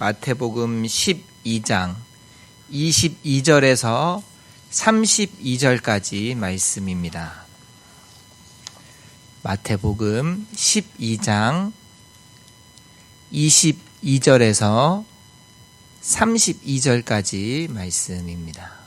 마태복음 12장 22절에서 32절까지 말씀입니다. 마태복음 12장 22절에서 32절까지 말씀입니다.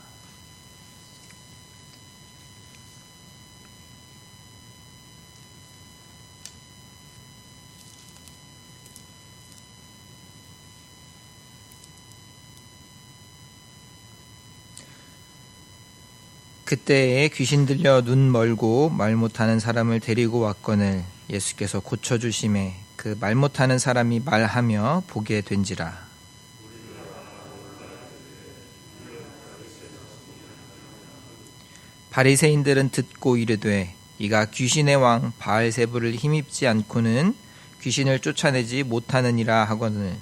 그때에 귀신 들려 눈 멀고 말 못하는 사람을 데리고 왔거늘 예수께서 고쳐주심에 그 말 못하는 사람이 말하며 보게 된지라. 바리새인들은 듣고 이르되 이가 귀신의 왕 바알세불을 힘입지 않고는 귀신을 쫓아내지 못하느니라 하거늘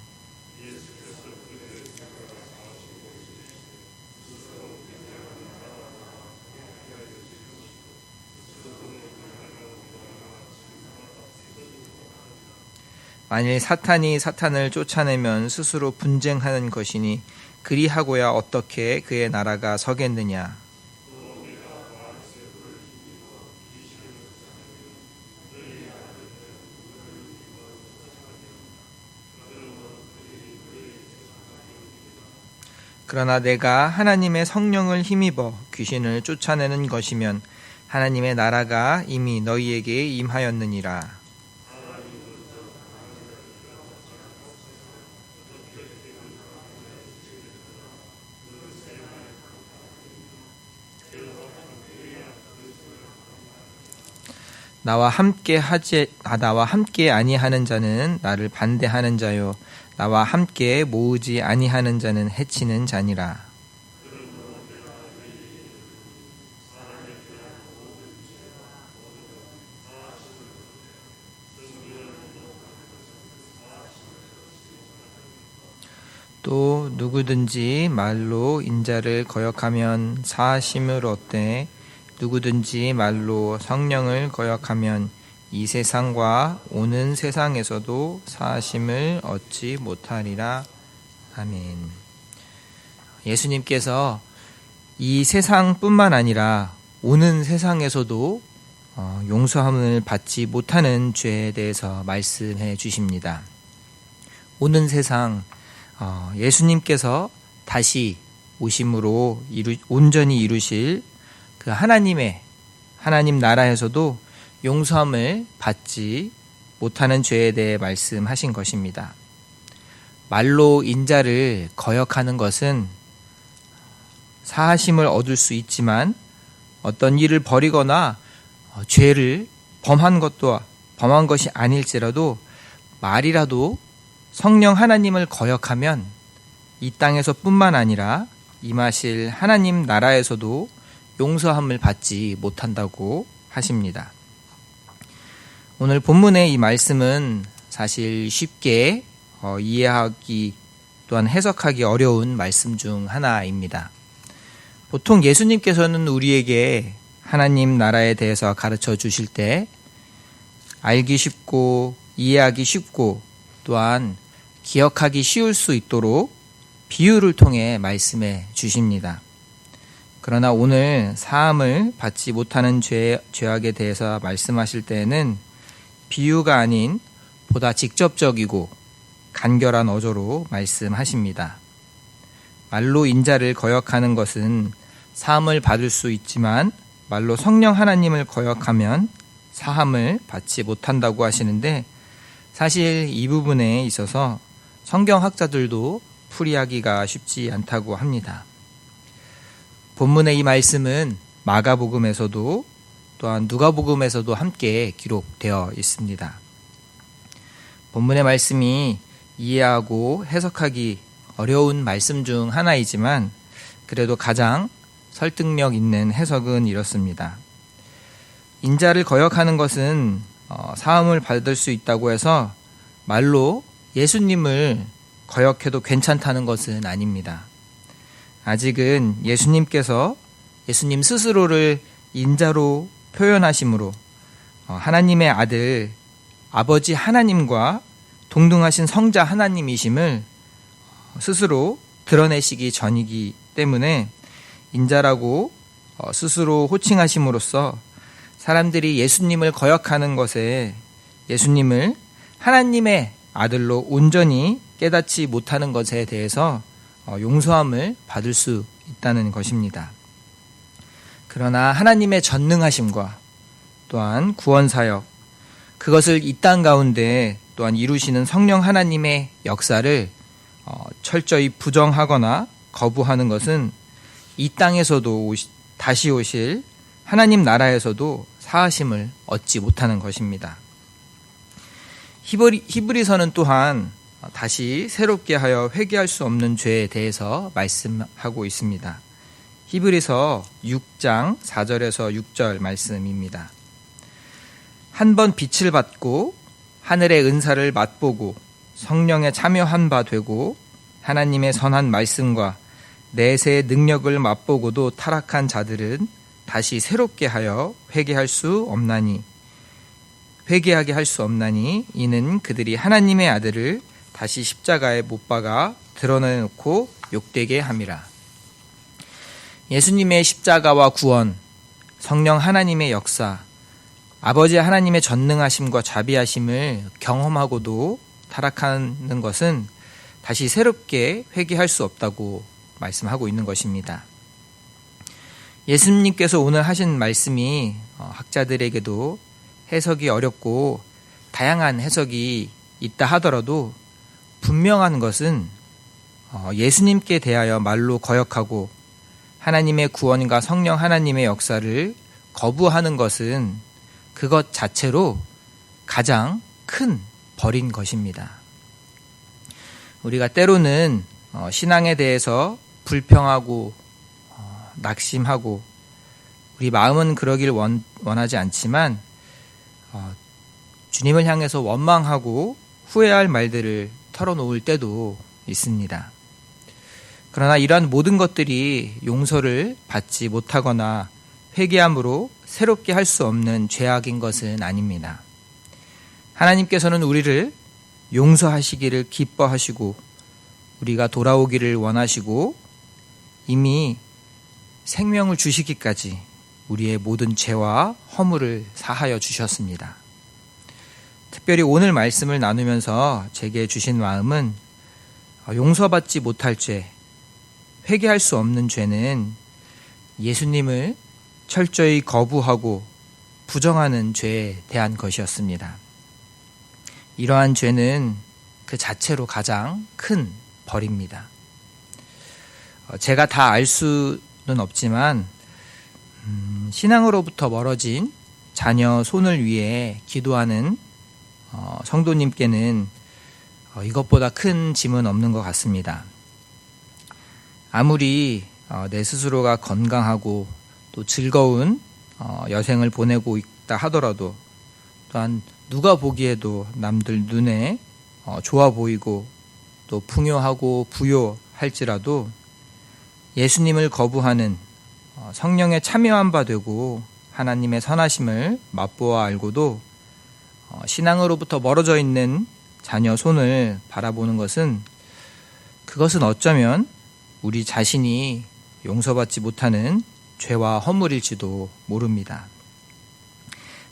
만일 사탄이 사탄을 쫓아내면 스스로 분쟁하는 것이니 그리하고야 어떻게 그의 나라가 서겠느냐. 그러나 내가 하나님의 성령을 힘입어 귀신을 쫓아내는 것이면 하나님의 나라가 이미 너희에게 임하였느니라. 나와 함께 아니하는 자는 나를 반대하는 자요 나와 함께 모으지 아니하는 자는 해치는 자니라. 또 누구든지 말로 인자를 거역하면 사하심을 얻되 누구든지 말로 성령을 거역하면 이 세상과 오는 세상에서도 사하심을 얻지 못하리라. 아멘. 예수님께서 이 세상뿐만 아니라 오는 세상에서도 용서함을 받지 못하는 죄에 대해서 말씀해 주십니다. 오는 세상, 예수님께서 다시 오심으로 온전히 이루실 그 하나님 나라에서도 용서함을 받지 못하는 죄에 대해 말씀하신 것입니다. 말로 인자를 거역하는 것은 사하심을 얻을 수 있지만 어떤 일을 벌이거나 죄를 범한 것이 아닐지라도 말이라도 성령 하나님을 거역하면 이 땅에서뿐만 아니라 임하실 하나님 나라에서도 용서함을 받지 못한다고 하십니다. 오늘 본문의 이 말씀은 사실 쉽게 이해하기 또한 해석하기 어려운 말씀 중 하나입니다. 보통 예수님께서는 우리에게 하나님 나라에 대해서 가르쳐 주실 때 알기 쉽고 이해하기 쉽고 또한 기억하기 쉬울 수 있도록 비유를 통해 말씀해 주십니다. 그러나 오늘 사함을 받지 못하는 죄악에 대해서 말씀하실 때에는 비유가 아닌 보다 직접적이고 간결한 어조로 말씀하십니다. 말로 인자를 거역하는 것은 사함을 받을 수 있지만 말로 성령 하나님을 거역하면 사함을 받지 못한다고 하시는데 사실 이 부분에 있어서 성경학자들도 풀이하기가 쉽지 않다고 합니다. 본문의 이 말씀은 마가복음에서도 또한 누가복음에서도 함께 기록되어 있습니다. 본문의 말씀이 이해하고 해석하기 어려운 말씀 중 하나이지만 그래도 가장 설득력 있는 해석은 이렇습니다. 인자를 거역하는 것은 사함을 받을 수 있다고 해서 말로 예수님을 거역해도 괜찮다는 것은 아닙니다. 아직은 예수님 스스로를 인자로 표현하심으로 하나님의 아들 아버지 하나님과 동등하신 성자 하나님이심을 스스로 드러내시기 전이기 때문에 인자라고 스스로 호칭하심으로써 사람들이 예수님을 거역하는 것에 예수님을 하나님의 아들로 온전히 깨닫지 못하는 것에 대해서 용서함을 받을 수 있다는 것입니다. 그러나 하나님의 전능하심과 또한 구원사역, 그것을 이 땅 가운데 또한 이루시는 성령 하나님의 역사를 철저히 부정하거나 거부하는 것은 이 땅에서도 다시 오실 하나님 나라에서도 사하심을 얻지 못하는 것입니다. 히브리서는 또한 다시 새롭게 하여 회개할 수 없는 죄에 대해서 말씀하고 있습니다. 히브리서 6장 4절에서 6절 말씀입니다. 한 번 빛을 받고 하늘의 은사를 맛보고 성령에 참여한 바 되고 하나님의 선한 말씀과 내세의 능력을 맛보고도 타락한 자들은 다시 새롭게 하여 회개하게 할 수 없나니 이는 그들이 하나님의 아들을 다시 십자가에 못 박아 드러내놓고 욕되게 함이라. 예수님의 십자가와 구원, 성령 하나님의 역사, 아버지 하나님의 전능하심과 자비하심을 경험하고도 타락하는 것은 다시 새롭게 회개할 수 없다고 말씀하고 있는 것입니다. 예수님께서 오늘 하신 말씀이 학자들에게도 해석이 어렵고 다양한 해석이 있다 하더라도 분명한 것은 예수님께 대하여 말로 거역하고 하나님의 구원과 성령 하나님의 역사를 거부하는 것은 그것 자체로 가장 큰 벌인 것입니다. 우리가 때로는 신앙에 대해서 불평하고 낙심하고 우리 마음은 그러길 원하지 않지만 주님을 향해서 원망하고 후회할 말들을 털어놓을 때도 있습니다. 그러나 이러한 모든 것들이 용서를 받지 못하거나 회개함으로 새롭게 할 수 없는 죄악인 것은 아닙니다. 하나님께서는 우리를 용서하시기를 기뻐하시고 우리가 돌아오기를 원하시고 이미 생명을 주시기까지 우리의 모든 죄와 허물을 사하여 주셨습니다. 특별히 오늘 말씀을 나누면서 제게 주신 마음은 용서받지 못할 죄, 회개할 수 없는 죄는 예수님을 철저히 거부하고 부정하는 죄에 대한 것이었습니다. 이러한 죄는 그 자체로 가장 큰 벌입니다. 제가 다 알 수는 없지만 신앙으로부터 멀어진 자녀 손을 위해 기도하는 성도님께는 이것보다 큰 짐은 없는 것 같습니다. 아무리 내 스스로가 건강하고 또 즐거운 여생을 보내고 있다 하더라도 또한 누가 보기에도 남들 눈에 좋아 보이고 또 풍요하고 부요할지라도 예수님을 거부하는 성령에 참여한 바 되고 하나님의 선하심을 맛보아 알고도 신앙으로부터 멀어져 있는 자녀 손을 바라보는 그것은 어쩌면 우리 자신이 용서받지 못하는 죄와 허물일지도 모릅니다.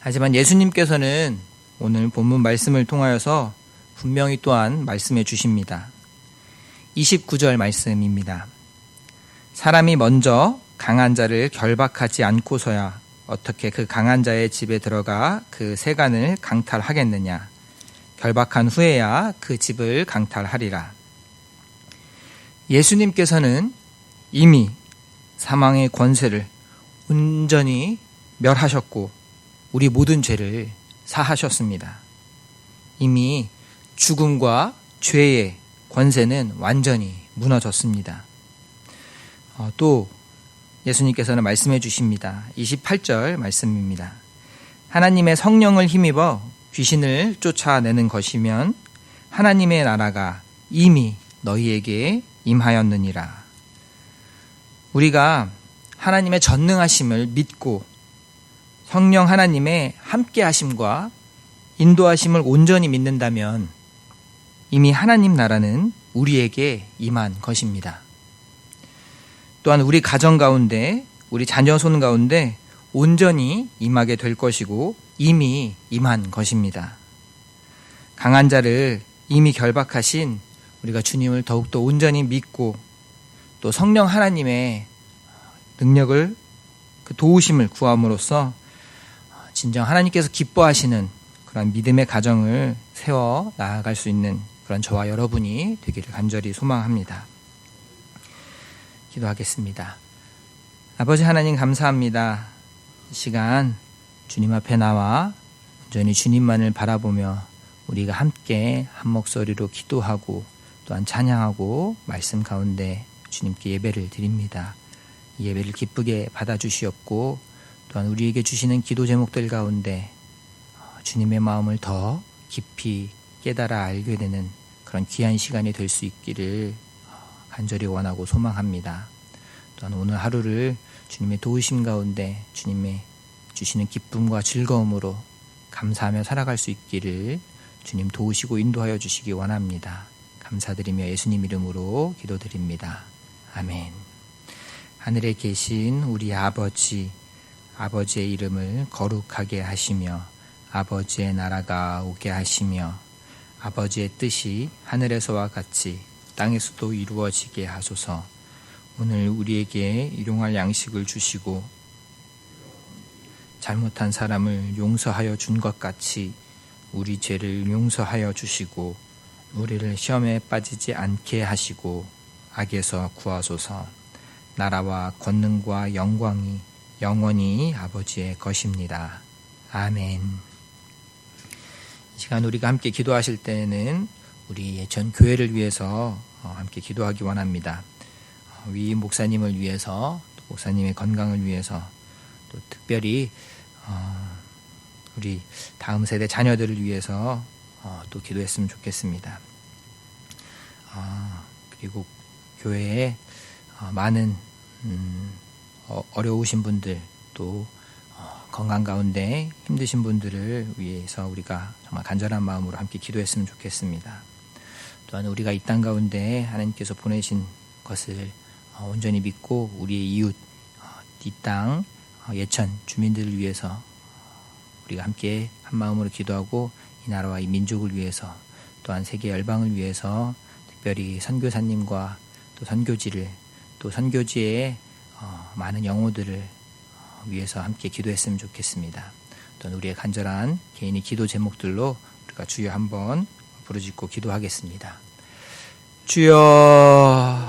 하지만 예수님께서는 오늘 본문 말씀을 통하여서 분명히 또한 말씀해 주십니다. 29절 말씀입니다. 사람이 먼저 강한 자를 결박하지 않고서야 어떻게 그 강한 자의 집에 들어가 그 세간을 강탈하겠느냐. 결박한 후에야 그 집을 강탈하리라. 예수님께서는 이미 사망의 권세를 온전히 멸하셨고 우리 모든 죄를 사하셨습니다. 이미 죽음과 죄의 권세는 완전히 무너졌습니다. 또 예수님께서는 말씀해 주십니다. 28절 말씀입니다. 하나님의 성령을 힘입어 귀신을 쫓아내는 것이면 하나님의 나라가 이미 너희에게 임하였느니라. 우리가 하나님의 전능하심을 믿고 성령 하나님의 함께하심과 인도하심을 온전히 믿는다면 이미 하나님 나라는 우리에게 임한 것입니다. 또한 우리 가정 가운데, 우리 자녀 손 가운데 온전히 임하게 될 것이고 이미 임한 것입니다. 강한 자를 이미 결박하신 우리가 주님을 더욱더 온전히 믿고 또 성령 하나님의 능력을, 그 도우심을 구함으로써 진정 하나님께서 기뻐하시는 그런 믿음의 가정을 세워 나아갈 수 있는 그런 저와 여러분이 되기를 간절히 소망합니다. 기도하겠습니다. 아버지 하나님 감사합니다. 이 시간 주님 앞에 나와 온전히 주님만을 바라보며 우리가 함께 한 목소리로 기도하고 또한 찬양하고 말씀 가운데 주님께 예배를 드립니다. 이 예배를 기쁘게 받아주시옵고 또한 우리에게 주시는 기도 제목들 가운데 주님의 마음을 더 깊이 깨달아 알게 되는 그런 귀한 시간이 될 수 있기를 간절히 원하고 소망합니다. 또한 오늘 하루를 주님의 도우심 가운데 주님의 주시는 기쁨과 즐거움으로 감사하며 살아갈 수 있기를 주님 도우시고 인도하여 주시기 원합니다. 감사드리며 예수님 이름으로 기도드립니다. 아멘. 하늘에 계신 우리 아버지, 아버지의 이름을 거룩하게 하시며 아버지의 나라가 오게 하시며 아버지의 뜻이 하늘에서와 같이 땅에서도 이루어지게 하소서. 오늘 우리에게 일용할 양식을 주시고 잘못한 사람을 용서하여 준 것 같이 우리 죄를 용서하여 주시고 우리를 시험에 빠지지 않게 하시고 악에서 구하소서. 나라와 권능과 영광이 영원히 아버지의 것입니다. 아멘. 이 시간 우리가 함께 기도하실 때에는 우리 전 교회를 위해서 함께 기도하기 원합니다. 위 목사님을 위해서, 또 목사님의 건강을 위해서, 또 특별히 우리 다음 세대 자녀들을 위해서 또 기도했으면 좋겠습니다. 그리고 교회에 많은 어려우신 분들, 또 건강 가운데 힘드신 분들을 위해서 우리가 정말 간절한 마음으로 함께 기도했으면 좋겠습니다. 또한 우리가 이 땅 가운데 하나님께서 보내신 것을 온전히 믿고 우리의 이웃, 이 땅 예천 주민들을 위해서 우리가 함께 한 마음으로 기도하고 이 나라와 이 민족을 위해서, 또한 세계 열방을 위해서 특별히 선교사님과 또 선교지를, 또 선교지의 많은 영혼들을 위해서 함께 기도했으면 좋겠습니다. 또한 우리의 간절한 개인의 기도 제목들로 우리가 주여 한번 부르짖고 기도하겠습니다. 주여